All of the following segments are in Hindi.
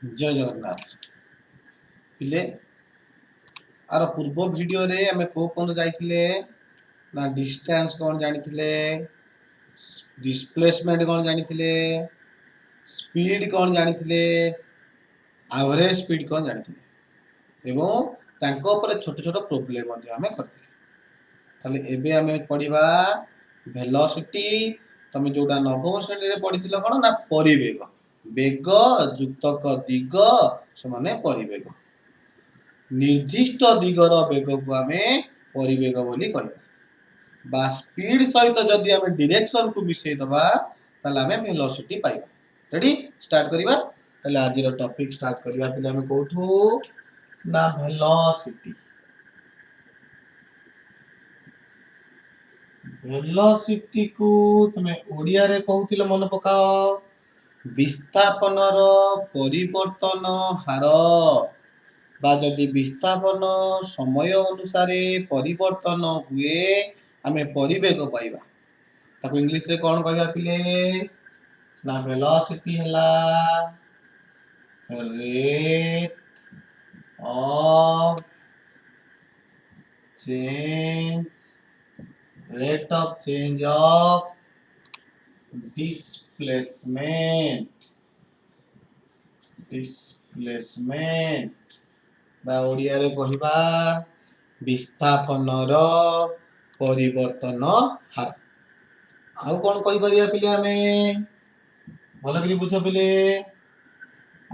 जय जगन्नाथ पिले आर पूर्व वीडियो रे आमे को पन जाइथिले ना डिस्टेंस कोन जानिथिले डिस्प्लेसमेंट कोन जानिथिले स्पीड कोन जानिथिले एवरेज स्पीड कोन जानिथिले एवं तांको ऊपर छोट छोट प्रॉब्लम मध्ये आमे करथिले ताले एबे आमे पढिबा वेलोसिटी तमे जोडा नवम श्रेणी रे पढिथिलो कोन ना परिवेग वेग युक्तक दिग समाने परिवेग निर्दिष्ट दिगर वेग को आमे परिवेग बोली कहबा बा स्पीड सहित जदि आमे डायरेक्शन को मिसै दबा ताले आमे वेलोसिटी पाइबा रेडी स्टार्ट करिबा ताले आज रो टॉपिक स्टार्ट करिबा पहिले आमे कोठू ना वेलोसिटी वेलोसिटी को तमे ओडिया रे कहउतिलो मन पकाओ विस्थापन रो परिवर्तन हार बा जदि विस्थापन समय अनुसार परिवर्तन हुए आमे परिवेग पाइबा ताको इंग्लिश रे कोन कहबा पिले ना वेलोसिटी हला rate of change rate of change of displacement बा ओडिया रे कहिबा विस्थापन रो परिवर्तन हार आउ कोन कहि परिया पिले आमे भलो करी बुझ पिले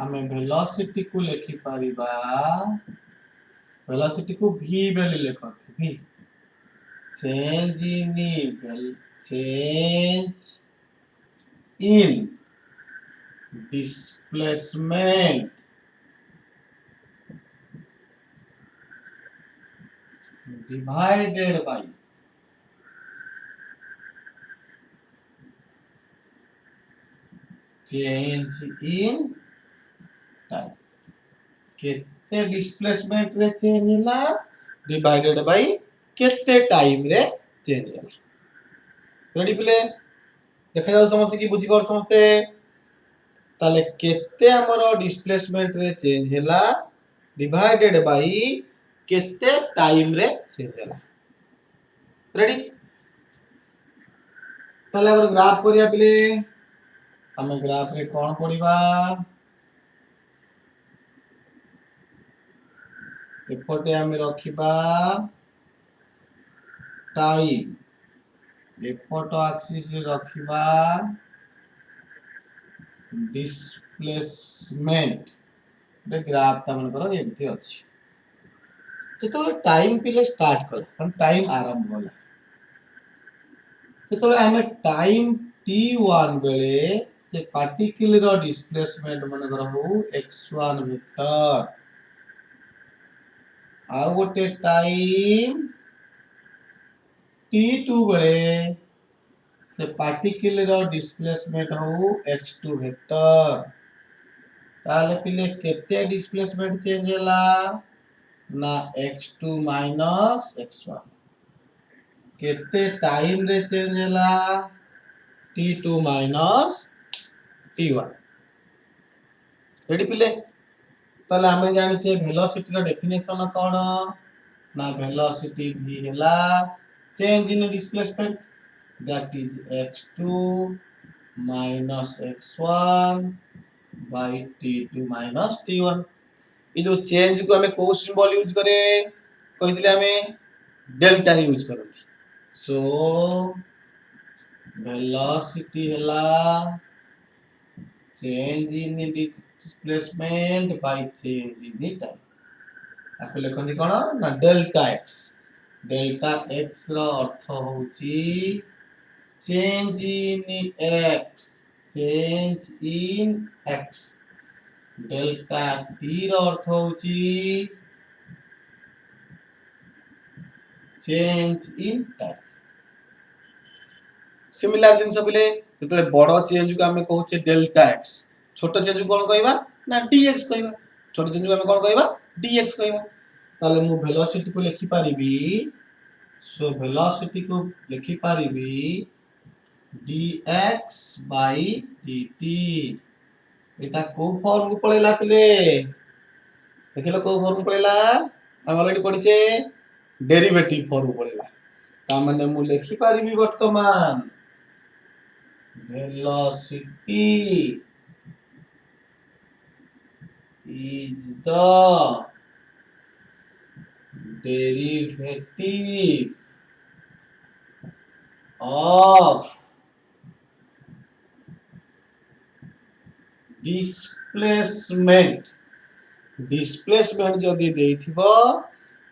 आमे वेलोसिटी को लिखि परिबा वेलोसिटी को v बेले लिखत v change in displacement divided by change in time केते डिस्प्लेसमेंट रे चेंज होला डिवाइडेड बाय केते टाइम रे चेंज होला रेडी प्ले देखा जाऊ समस्त की बुझी कर समस्त ताले केते हमरो डिस्प्लेसमेंट रे चेंज होला डिवाइडेड बाय केते टाइम रे चेंज होला रेडी ताले अगर ग्राफ करिया प्ले हमें ग्राफ रे कोन पढिबा एपटे हमें रखिबा टाइम एपट एक्सिस रे रखिबा डिस्प्लेसमेंट दे ग्राफ ता मन करो एमती अछि तो टाइम पिले स्टार्ट कर हम टाइम आरंभ होला तो हमें टाइम t1 बेले से पार्टिकल डिस्प्लेसमेंट मन करो x1 मीटर आ गोटे टाइम t2 बेले से पार्टिकल डिस्प्लेसमेंट हो x2 वेक्टर ताले पिले केते डिस्प्लेसमेंट चेंज होला ना x2 x1 केते टाइम रे चेंज होला t2 t1 रेडी पिले ताले हमें जानि छे वेलोसिटी रो डेफिनेशन कोन ना वेलोसिटी v होला change in displacement that is x2 x1 by t2 t1 ये जो चेंज को हमें को सिंबल यूज करे कहितले हमें डेल्टा यूज करथि सो वेलोसिटी हला change in displacement by change in time आपको लिखंती कोन ना डेल्टा x रो अर्थ होची change in x delta t रो अर्थ होची change in time सिमिलर दिन सब ले जतले बडो चेंज को हमें कहूचे डेल्टा x छोटो चेंज को कोन कहबा ना dx कहबा छोटो चेंज को हमें कोन कहबा dx कहबा ताले मु वेलोसिटी को लिखि पारिबी सो वेलोसिटी को लिखि पारिबी dx by dt एटा को फॉर्म को पळेला पिले देखिलो को फॉर्म को पळेला हम ऑलरेडी पढिचे डेरिवेटिव फॉर्म को पळेला ता माने मु लिखि पारिबी वर्तमान velocity is the derivative of displacement displacement जदि देइथिबो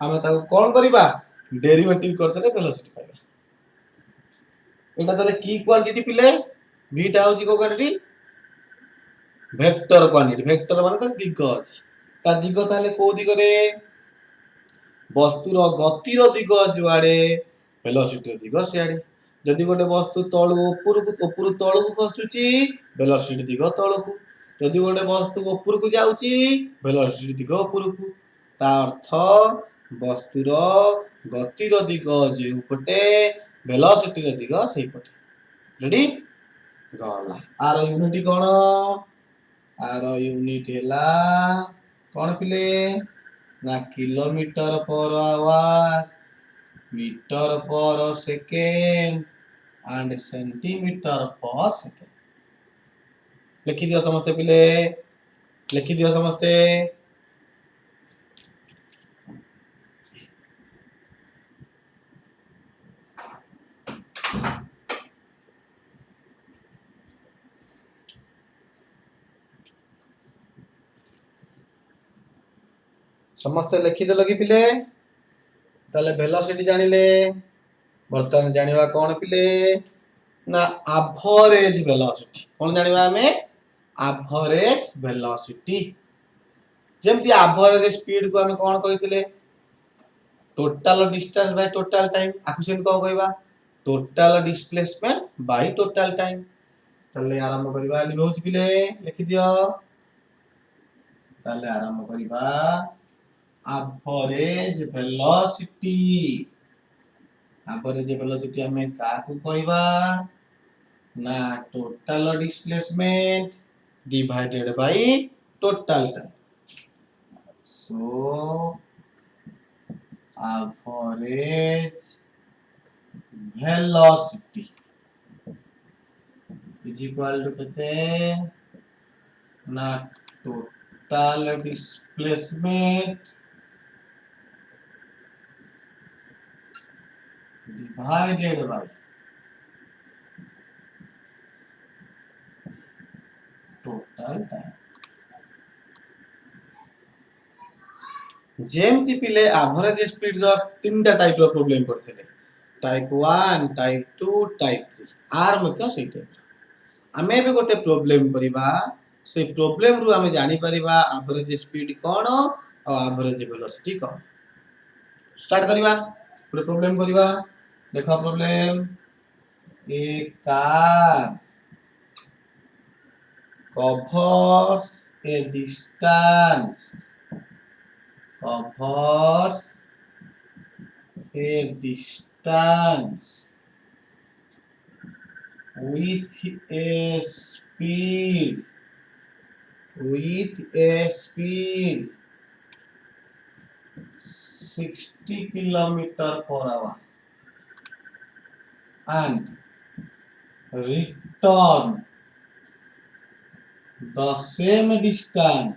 हमें ताको कोन करिबा डेरिवेटिव करतले वेलोसिटी पाइबा एटा तले की क्वांटिटी पिले v टा होची को क्वांटिटी वेक्टर क्वांटिटी वेक्टर माने त दिग अछि ता दिग ताले को दिग रे वस्तुर गतिर दिग जुआडे वेलोसिटी दिग सियाडे जदि गोटे वस्तु तळु उपरु तळु खसुची वेलोसिटी दिग तळकु जदि गोटे वस्तु उपरकु जाउची वेलोसिटी दिग उपरकु ता अर्थ वस्तुर गतिर दिग जे उपटे वेलोसिटी दिग सेही पटे रेडी गला आर यूनिट कोन आर यूनिट हैला कोन पिले ना kilometre per hour metre per second and centimetre per second लिखि दियो समस्ते पिले लिखि दियो समस्ते समस्ते लिखि देलो कि पिले ताले वेलोसिटी जानिले वर्तमान जानिबा कोन पिले ना एवरेज वेलोसिटी कोन जानिबा हमें एवरेज वेलोसिटी जेमति एवरेज स्पीड को हमें कोन कहितले total distance by total time आकु सेन को कहबा total displacement by total time चले आरंभ करबा लिखि पिले लिखि दियो ताले आरंभ करबा एवरेज वेलोसिटी हमें काकू कहबा ना total displacement divided by total time so average velocity is equal to कितने ना total displacement divided by total time जेमति पिले एवरेज स्पीड रो तीनटा टाइप रो प्रॉब्लम करथिले टाइप 1 टाइप 2 टाइप 3 आर मते से टाइप हमें भी गोटे प्रॉब्लम करिबा से प्रॉब्लम रु हमें जानि परिबा एवरेज स्पीड कोन और एवरेज वेलोसिटी कोन स्टार्ट करिबा पूरे प्रॉब्लम करिबा देखो प्रॉब्लम एक car covers a distance with a speed 60 kilometer per hour and return the same distance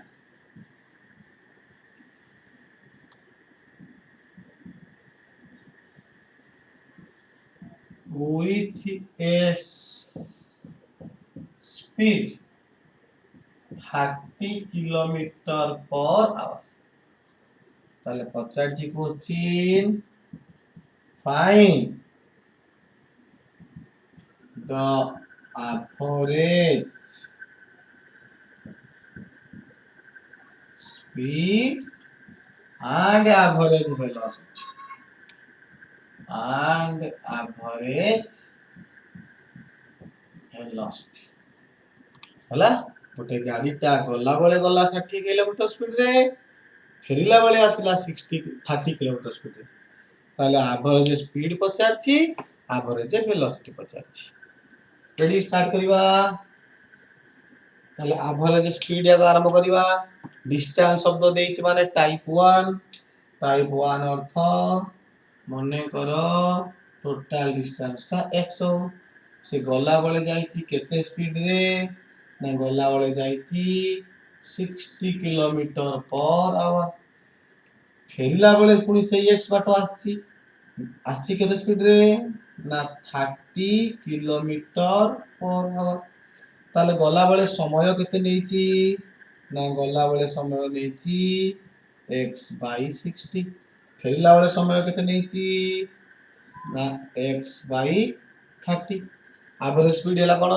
with a speed 30 kilometer per hour ताले पचारजी question find the average speed and average velocity हला गोटे गाड़ीटा गला बेले गला 60 किलोमीटर स्पीड रे फेरिला बेले आसिला 30 किलोमीटर स्पीड रे ताले एवरेज स्पीड पचारची एवरेज वेलोसिटी पचारची रेडी स्टार्ट करिबा তাহলে average speed याको आरंभ करिवा distance शब्द देइछि माने टाइप 1 अर्थ मने करो टोटल डिस्टेंस ता x हो से गला बळे जाईछि केते स्पीड रे ना गला बळे जाईछि 60 किलोमीटर पर आवर फेरिला बळे पुनी सेही x बाटो आछि केते स्पीड रे ना 30 किलोमीटर पर आवर ताले गला बळे समय केते नेइछि ना गला बळे समय नेइछि x by 60 फेरिला बळे समय केते नेइछि ना x by 30 एवरेज स्पीड हैला कोन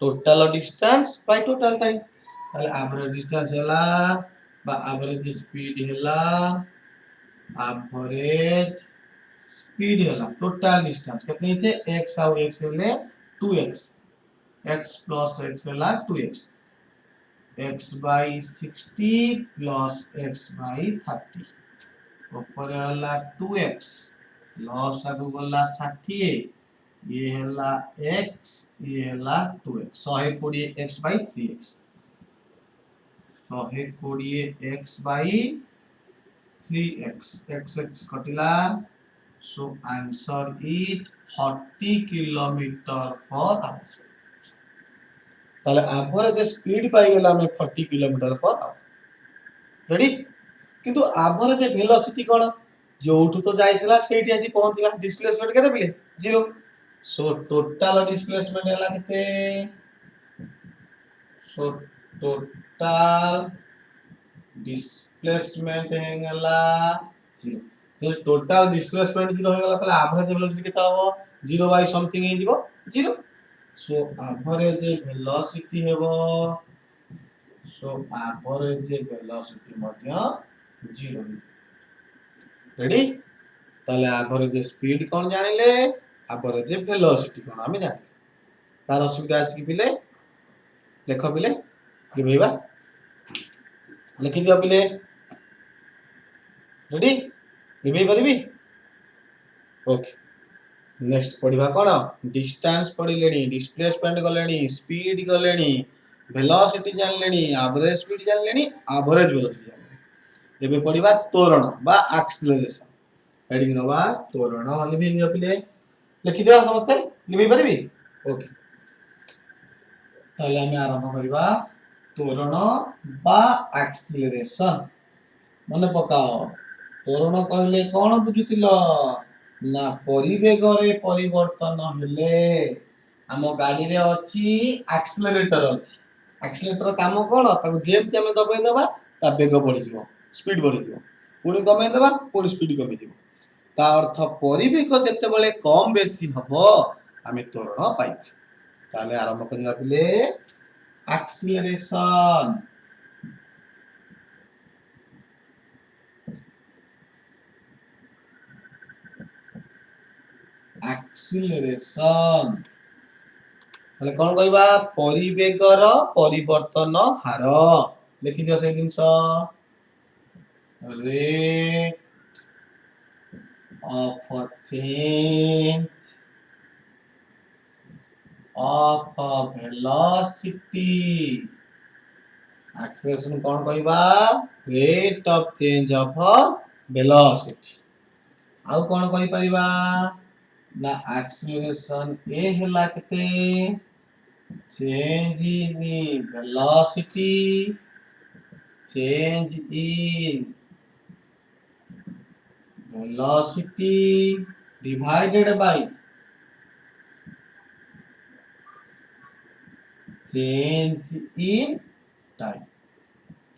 total distance by total time ताले एवरेज डिस्टेंस हैला बा एवरेज स्पीड हैला एवरेज स्पीड हैला टोटल डिस्टेंस केते छै x आउ x हेले 2x x plus x हैला 2x x by 60 plus x by 30 ऊपर हैला 2x लॉस आगु गला 60 ये हैला x ये हैला 2x 120 x by 3x 120 x by 3x x कटिला so answer is 40 kilometer per hour ताले एवरेज स्पीड पाई गेला में 40 किलोमीटर पर आवर रेडी किंतु एवरेज वेलोसिटी कोन जोठू तो जाइतिला सेठी आजी पहुंचला डिस्प्लेसमेंट केते बिले 0 सो टोटल डिस्प्लेसमेंट हैला केते सो टोटल डिस्प्लेसमेंट हैला 0 तो टोटल डिस्प्लेसमेंट 0 हो गला ताले एवरेज वेलोसिटी केते हो 0 बाय समथिंग हे जिवो 0 सो एवरेज वेलोसिटी हेबो सो एवरेज वेलोसिटी मध्य 0 रेडी ताले एवरेज स्पीड कोन जानिले एवरेज वेलोसिटी कोन हमें जान तार असुविधा अछि पिले लेख पिले लिखैबा लिखि दियो पिले रेडी लिखै परबी ओके नेक्स्ट पढ़िबा कोन डिस्टेंस पढ़िलेनी डिस्प्लेसमेंट गलेनी स्पीड गलेनी वेलोसिटी जानलेनी एवरेज स्पीड जानलेनी एवरेज वेलोसिटी जानलेनी एबे पढ़िबा त्वरण बा एक्सीलरेशन हेडिंग नवा त्वरण लिखि दियो पिले लिखि दियो समस्त लिखै परबी ओके ताले हम आरंभ करिबा त्वरण बा एक्सीलरेशन मन पकाओ त्वरण कहले कोन बुझुतिलो ना परिवेग रे परिवर्तन हेले हम गाड़ी रे अछि एक्सीलरेटर काम कोन ताको जेम हम दबाई दबा ता वेग बढ़ी जिवो स्पीड बढ़ी जिवो पुनी कमे दबा पुनी स्पीड कमे जिवो ता अर्थ परिवेग जते बेले कम बेसी हबो हमें त्वरण पाइबा ताले आरंभ करिया पिले एक्सीलरेशन एक्सीलरेशन ताले कोन कहबा परिवेगर परिवर्तन हार लिखि दियो से दिनस rate of change of velocity acceleration कौन कहबा rate of change of velocity आउ कौन कहि परिबा ना acceleration ए होला केते change in velocity change in velocity divided by change in time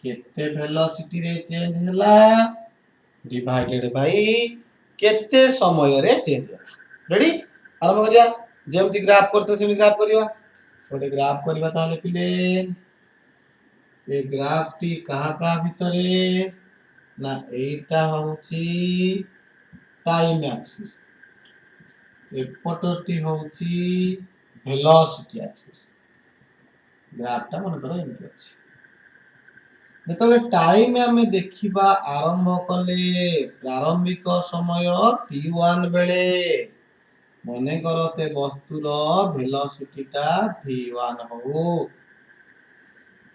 केते वेलोसिटी रे चेंज होला डिवाइडेड बाय केते समय रे चेंज होला रेडी आरंभ करिया जेमति ग्राफ करते सेमि ग्राफ करिवा ओडे ग्राफ करिवा ताले पिले ए ग्राफ टी कहा भितरे ना एटा होची टाइम एक्सिस एपटटी होची वेलोसिटी एक्सिस ग्राफ टा मन करो एमति अछि जेतले टाइम हमें देखिबा आरंभ कले प्रारंभिक समय t1 बेले मने करो से वस्तुर वेलोसिटी टा v1 हो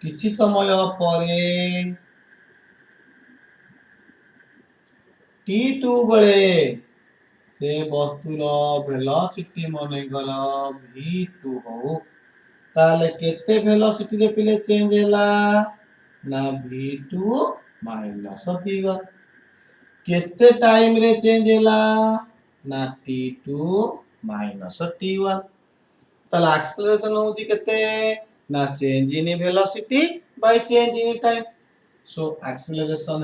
किछि समय परे t2 बेले से वस्तुर वेलोसिटी मनेकर v2 हो ताले केते वेलोसिटी रे पिले चेंज हैला ना v2 माइनस v1 केते टाइम रे चेंज हैला ना t2 माइनस t1 ताले एक्सेलरेशन होची केते ना change in velocity by change in time so acceleration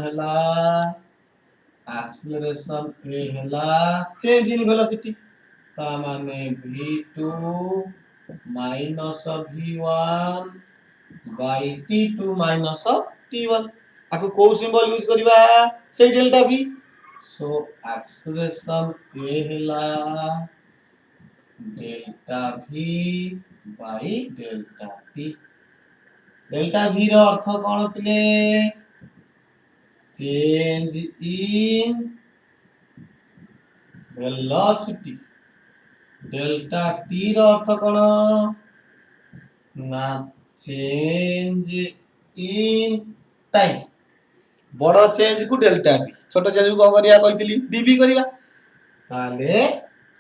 ए हैला चेंज इन वेलोसिटी ता माने v2 minus v1 bye t2 minus t1 आको को सिंबल यूज करिबा से डेल्टा v सो एक्सेलरेशन ए हैला delta v by delta t delta v रो अर्थ कोन पिले change in velocity delta t रो अर्थ कोन ना चेंज इन टाइम बड़ चेंज को डेल्टा v छोट चेंज को करिया कहितली dv करिबा ताले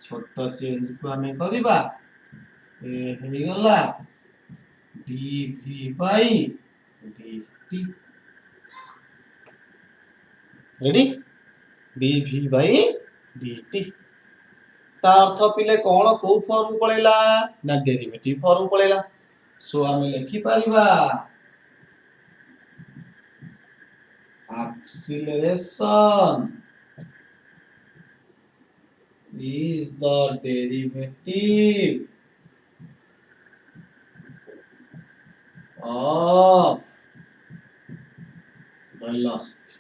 छोट चेंज को हमें करिबा ए हेई गला dv बाय dt रेडी dv बाय dt ता अर्थ पिले कोन को फॉर्म पळेला ना डेरिवेटिव फॉर्म पळेला सो हमें लिखि परिबा acceleration is the derivative of velocity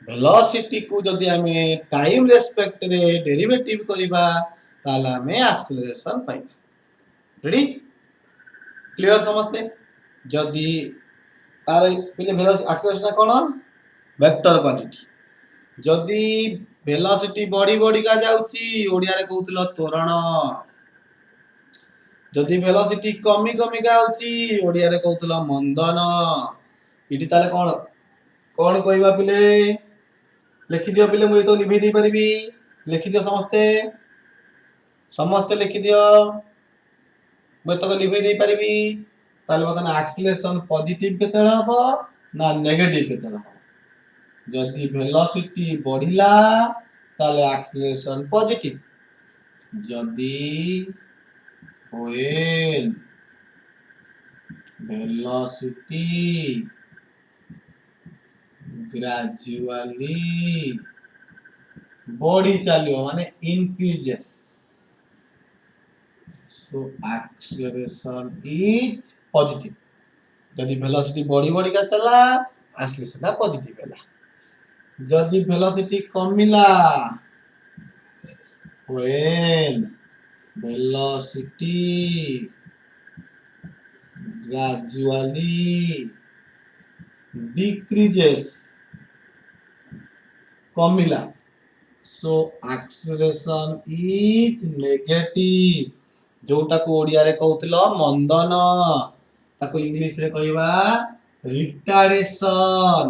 velocity को जदि हमें टाइम रेस्पेक्ट रे डेरिवेटिव करिबा ताला हमें एक्सेलरेशन पाइबा रेडी क्लियर समझते जदि तार पिले वेलोसिटी एक्सेलरेशन कोन वेक्टर क्वांटिटी जदि वेलोसिटी बड़ी बड़ी का जाउची ओडिया रे कहउतलो त्वरण जदि वेलोसिटी कमी कमी का आउची ओडिया रे कहउतलो मंदन इठी ताले कोन कोन कहिबा पिले लिखि दियो पिले मुई तो लिखि दी परिबी लिखि दियो समस्ते समस्ते लिखि दियो मुई तो लिखि दी परिबी ताले बतन एक्सेलरेशन पॉजिटिव केतेला हबो ना नेगेटिव केतेला हबो जदि वेलोसिटी बढ़िला ताले एक्सेलरेशन पॉजिटिव जदि when velocity gradually body चलियो माने increases so acceleration is positive जदि वेलोसिटी बड़ी बड़ी का चला एक्सेलरेशन ना पॉजिटिव हैला जदि वेलोसिटी कमिला when velocity gradually decreases कमिला so acceleration is negative जोटा को ओडिया रे कहउतलो मंदन ताको इंग्लिश रे कहबा रिटार्डेशन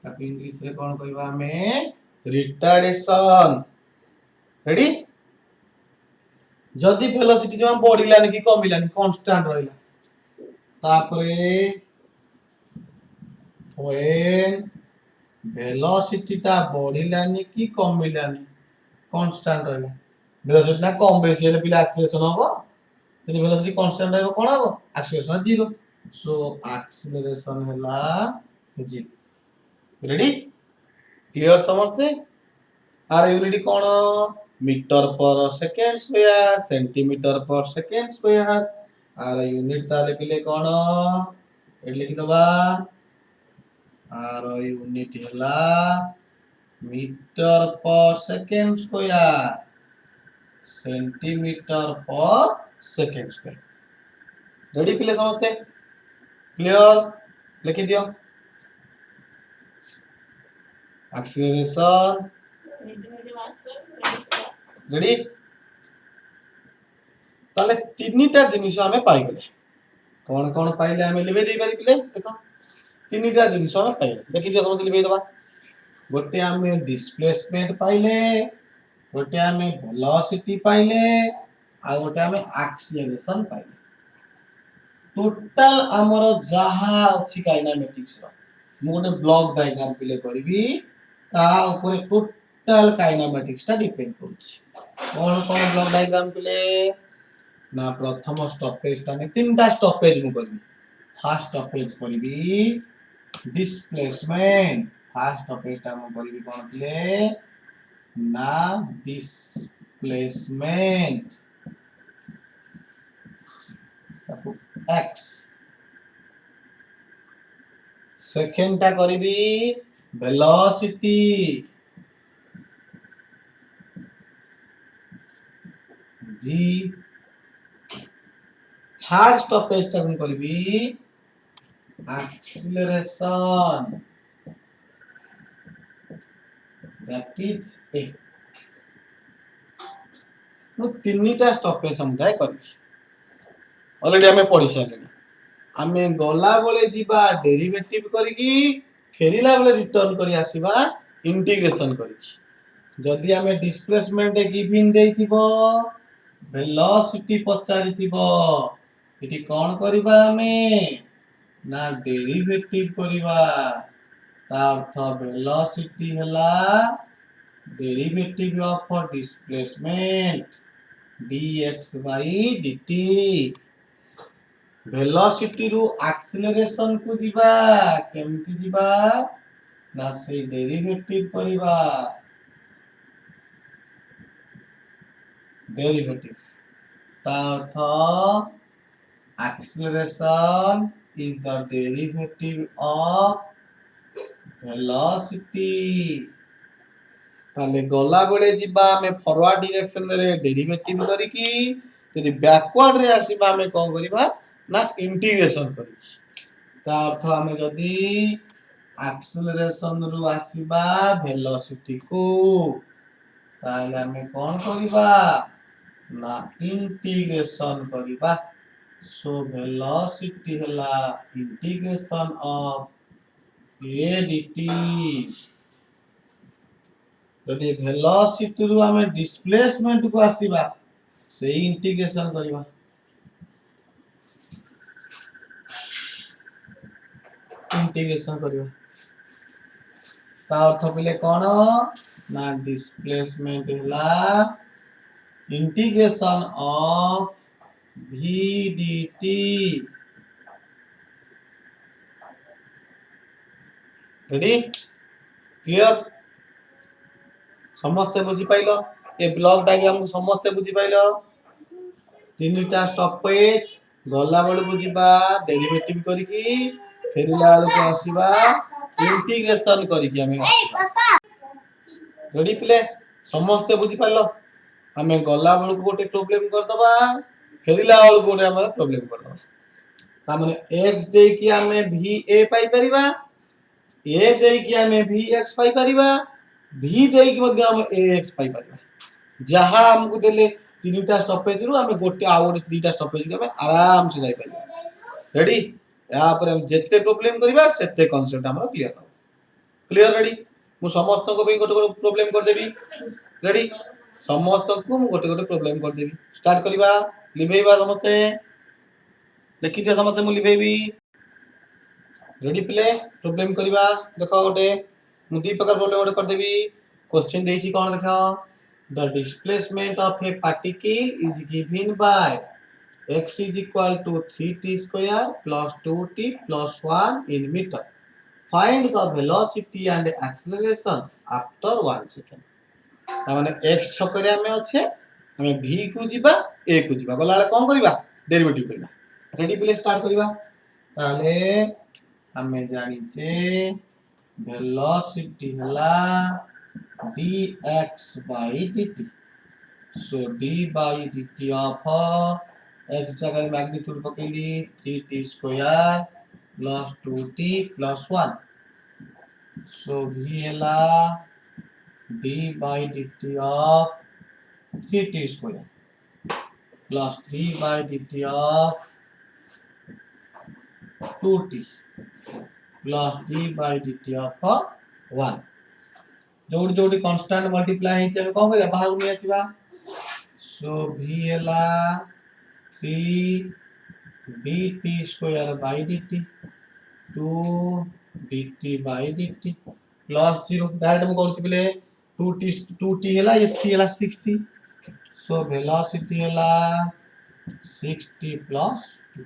ताको इंग्लिश रे कोन कहबा हमें रिटार्डेशन रेडी जदि वेलोसिटी जो बढ़िलानी कि कमिलानी कांस्टेंट रहिला तापरे when velocity ता बढ़िलानी कि कमिलानी कांस्टेंट रहिला वेलोसिटी ना कम बेसी हेले पिला एक्सेलरेशन हबो यदि वेलोसिटी कांस्टेंट रहबो कोन हबो एक्सेलरेशन 0 सो एक्सेलरेशन हैला 0 रेडी क्लियर समझते आर यूनिट कोन मीटर पर सेकंड स्क्वायर सेंटीमीटर पर सेकंड स्क्वायर आर यूनिट ताले पिले कोन ए लिखि दबा आर यूनिट हैला मीटर पर सेकंड स्क्वायर सेंटीमीटर पर सेकंड स्क्वायर रेडी पिले समझते क्लियर लिखि दियो एक्सेलरेशन रेडी ताले तीनटा जिनिस आमे पाई गले कौन कौन पाइले आमे लिबे देई पारि पिले देखो तीनटा जिनिस आमे पाइले देखि जे समझ लिबे दबा गोटे आमे डिस्प्लेसमेंट पाइले गोटे आमे वेलोसिटी पाइले आ गोटे आमे एक्सीलरेशन पाइले टोटल हमरो जहा अछि काइनेमेटिक्स रो मु गोटे ब्लॉक डायग्राम पिले करबी ता ऊपर टोटल काइनेमेटिक्स ता डिपेंड करूछि कौन कौन ब्लॉक डायग्राम पिले ना प्रथम स्टॉपेज ता तीनटा स्टॉपेज मु करबी फर्स्ट स्टॉपेज करबी डिस्प्लेसमेंट फर्स्ट स्टॉपेज ता मु करबी कोन पिले ना डिस्प्लेसमेंट x सेकेंड टा करबी वेलोसिटी v थर्ड स्टॉपेज टा हम करबी एक्सीलरेशन दैट इज a मु तीनटा स्टॉपेज समुदाय करबी ऑलरेडी हमें पढ़ी सारे आमे गला बोले जीवा डेरिवेटिव करिकी फेरिला बोले रिटर्न करी आसीबा इंटीग्रेशन करिकी जदी आमे डिस्प्लेसमेंट गिवन देइथिबो वेलोसिटी पचारिथिबो इटी कोन करिबा आमे ना डेरिवेटिव करिबा ता अर्थ वेलोसिटी हला derivative of displacement dx by dt velocity रु एक्सीलरेशन को जीवा केमती जीवा ना से डेरिवेटिव करिबा डेरिवेटिव ता अर्थ acceleration is the derivative of velocity ताले गला बेले जीवा में फॉरवर्ड डायरेक्शन रे डेरिवेटिव करिकी यदि बैकवर्ड रे आसीबा हमें कोन करिबा ना इंटीग्रेशन करिकी ता अर्थ हमें जदी एक्सीलरेशन रु आसीबा वेलोसिटी को ताले हमें कोन करिबा ना इंटीग्रेशन करिबा सो वेलोसिटी हला इंटीग्रेशन ऑफ a dt जदि वेलोसिटी रु हमें डिस्प्लेसमेंट को आसीबा से इंटीग्रेशन करिबा ता अर्थ पिले कोन ना डिस्प्लेसमेंट हला integration of v dt ready clear समस्त बुझी पाइलो ए ब्लॉक डायग्राम को समस्त बुझी पाइलो तीनटा स्टॉपेज गला बेल बुझीबा डेरिवेटिव करिकी फेरिला बेल को आसीबा इंटीग्रेशन करिकी हमें रेडी प्ले समस्त बुझी पाइलो हमें गला बेल को गोटे प्रॉब्लम कर दबा फेरिला बेल को गोटे हमें प्रॉब्लम कर दबा ता माने x दे कि हमें va पाई परिबा a दे कि हमें vx पाई परिबा v दे कि मध्ये हम ax पाई परिबा जहां हमको देले तीनटा स्टॉपेज रु हमें गोटे आउट दीटा स्टॉपेज के हमें आराम से जाई परिबा रेडी या पर हम जेते प्रॉब्लम करबा सेते कांसेप्ट हमरा क्लियर हो क्लियर रेडी मु समस्त को भी गोटे गोटे प्रॉब्लम कर देबी रेडी समस्त को मु गोटे गोटे प्रॉब्लम कर देबी स्टार्ट करबा लिबेबा समस्त देखि दिया समस्त मु लिबेबी रेडी प्ले प्रॉब्लम करबा देखो गोटे मु दी प्रकार प्रॉब्लम गोटे कर देबी क्वेश्चन देछि कोन देखो the displacement of a particle is given by x is equal to 3t square plus 2t plus 1 in meter find the velocity and acceleration after 1 second माने x छकरे हमें अच्छे हमें v को जीवा a को जीवा बोला कोन करबा डेरिवेटिव करबा रेडी प्ले स्टार्ट करबा ताले हमें जानि छे वेलोसिटी हला dx by dt so d by dt of x जगह magnitude पकेली 3t square plus 2t plus 1 so v हला d by dt of 3t square plus 3 by dt of 2t plus 3 by dt of 1 जोड़ी जोड़ी कांस्टेंट मल्टीप्लाई हेछि हम कोन करिया बाहर में आसीबा सो v हला 3 dt square by dt 2 dt by dt plus 0 direct हम करछि पले 2t हला ये 3 हला 60 सो वेलोसिटी हला 60 plus 2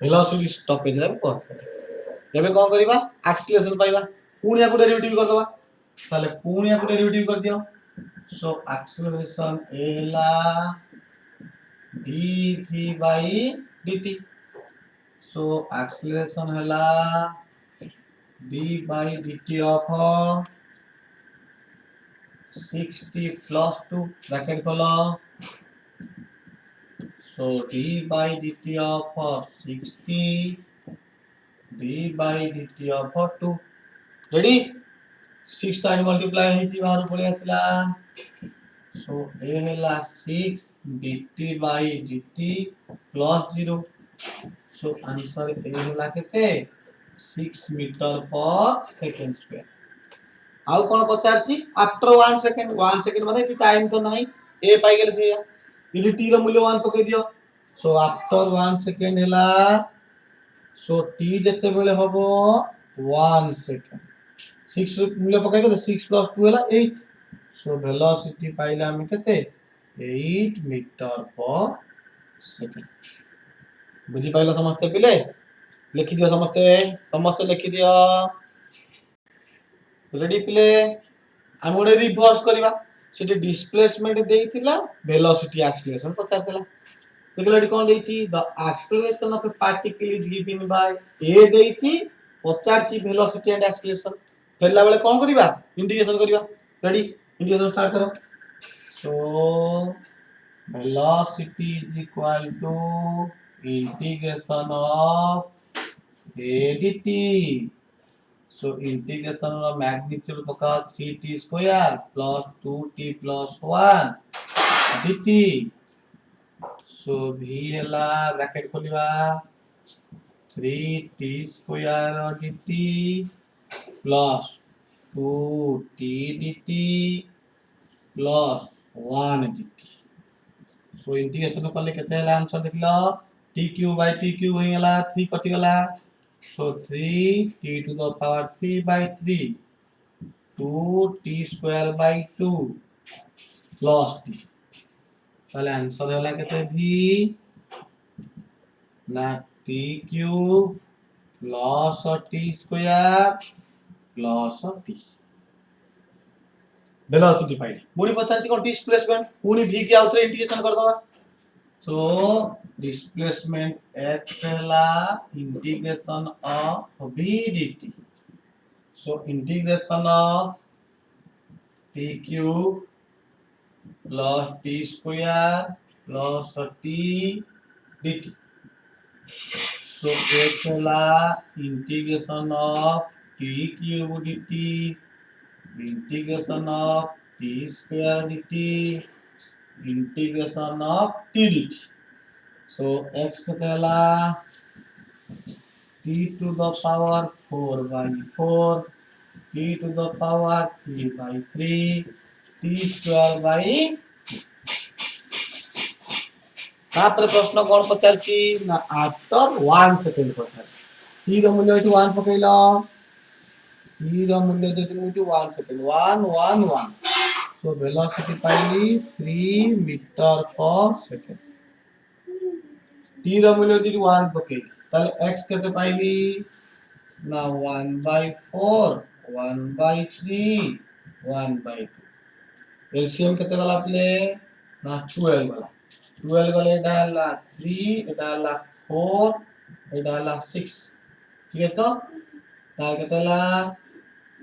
वेलोसिटी स्टॉपेज रे कहत एबे कोन करिबा एक्सीलरेशन पाइबा पुणी याकू डेरिवेटिव कर दबा ताले पुणी याकू डेरिवेटिव कर दियो सो एक्सीलरेशन ए हला dv by dt so acceleration हला d by dt of 60 plus 2 bracket खोलो so d by dt of 60 d by dt of 2 ready 6 time multiply हेछि बाहर पळे आसिला सो ए हला 6 dt by dt plus 0 so answer A हला केते 6 मीटर पर सेकंड स्क्वायर आउ कोन पचारछि आफ्टर 1 सेकंड माने कि टाइम तो नाही ए पाई गेले सेया इदि t रो मूल्य 1 पके दियो सो आफ्टर 1 सेकंड हला सो t जते बेले हबो 1 सेकंड 6 मूल्य पकाइ के 6 plus 2 हला 8 सो वेलोसिटी पाइला हम केते 8 मीटर पर सेकंड बुझी पाइला समस्त पिले लिखि दियो समस्त लिखि दियो रेडी पिले हम ओडे रिवर्स करबा सेठी डिस्प्लेसमेंट देइतिला वेलोसिटी एक्सीलरेशन पचारतिला देखलाडी कोन देइछि the acceleration of a particle is given by a देइछि पचारछि वेलोसिटी एंड एक्सीलरेशन फेरला बेले कोन करबा इंटीग्रेशन करबा रेडी इंटीग्रेशन स्टार्ट करो सो velocity is equal to integration of a dt so integration of magnitude बका 3t square plus 2t plus 1 dt so v हला bracket खोलिबा 3t square dt plus 2t dt plus 1 dt so integration करले केते हला आंसर देखलो t cube by t cube होई हला 3 कटि गला so 3 t to the power 3 by 3 2 t square by 2 plus t ताले आंसर हला केते v ना t cube plus t square plus t velocity पाई पुनी पचारछि कोन डिस्प्लेसमेंट पुनी v के आउथरे इंटीग्रेशन कर दबा सो डिस्प्लेसमेंट h हला integration of v dt so integration of t cube plus t square plus t dt so h हला integration of t cube dt integration of t square dt integration of t dt so x केतेला t to the power 4 by 4 t to the power 3 by 3 t square by तापर प्रश्न कोन पचारछि ना आफ्टर 1 सेकंड पचारछि t रो मूल्य 1 पकैलो t रो मूल्य देति 1 सेकंड 1 1 1 सो वेलोसिटी पाइली 3 मीटर पर सेकंड t रो मूल्य देति 1 पके ताले x केते पाइली ना 1 by 4 1 by 3 1 by 2 एलसीएम केते गला आपले ना 12 गला 12 गले डाला 3 डाला 4 डाला 6 ठीक है तो ताल केतेला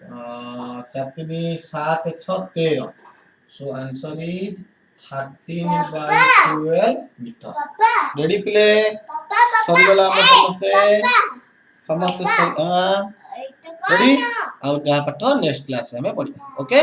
4 7 6 13 so answer is 13 by 12 meter ready play सरगला समस्त रेडी और यहाँ पाठ नेक्स्ट क्लास में पढ़िया ओके